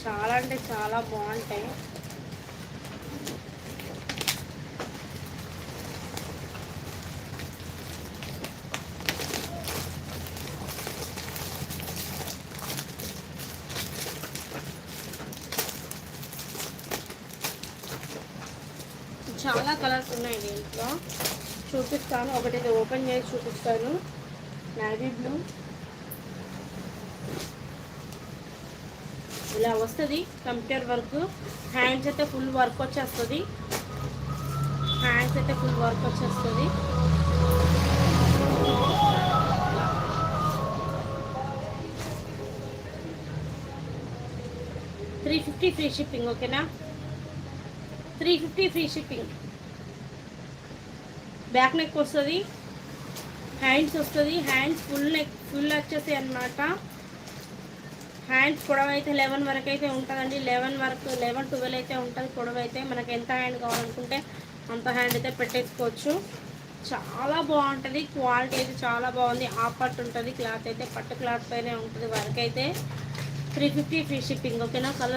చాలా అంటే చాలా బాగుంటాయి. చాలా కలర్స్ ఉన్నాయి దీంట్లో, చూపిస్తాను. ఒకటి ఓపెన్ చేసి చూపిస్తాను. నేవీ బ్లూ ఇలా వస్తుంది, కంప్యూటర్ వర్క్. హ్యాండ్స్ అయితే ఫుల్ వర్క్ వచ్చేస్తుంది. హ్యాండ్స్ అయితే ఫుల్ వర్క్ వచ్చేస్తుంది. 350 ఫ్రీ షిప్పింగ్. ఓకేనా, 350 ఫ్రీ షిప్పింగ్. బ్యాక్ నెక్ వస్తుంది, హ్యాండ్స్ వస్తుంది. హ్యాండ్స్ ఫుల్ నెక్ ఫుల్ వచ్చేసి అనమాట. హ్యాండ్స్ పొడవ అయితే 11 వరకు అయితే ఉంటుందండి. 11 వరకు 11, 12 అయితే ఉంటుంది పొడవ అయితే. మనకి ఎంత హ్యాండ్ కావాలనుకుంటే అంత హ్యాండ్ అయితే పెట్టేసుకోవచ్చు. చాలా బాగుంటుంది, క్వాలిటీ అయితే చాలా బాగుంది. హాఫ్ పట్టు ఉంటుంది, క్లాత్ అయితే పట్టు క్లాత్ పైనే ఉంటుంది. వర్క్ అయితే 350 ఫ్రీ షిప్పింగ్. ఓకేనా. కలర్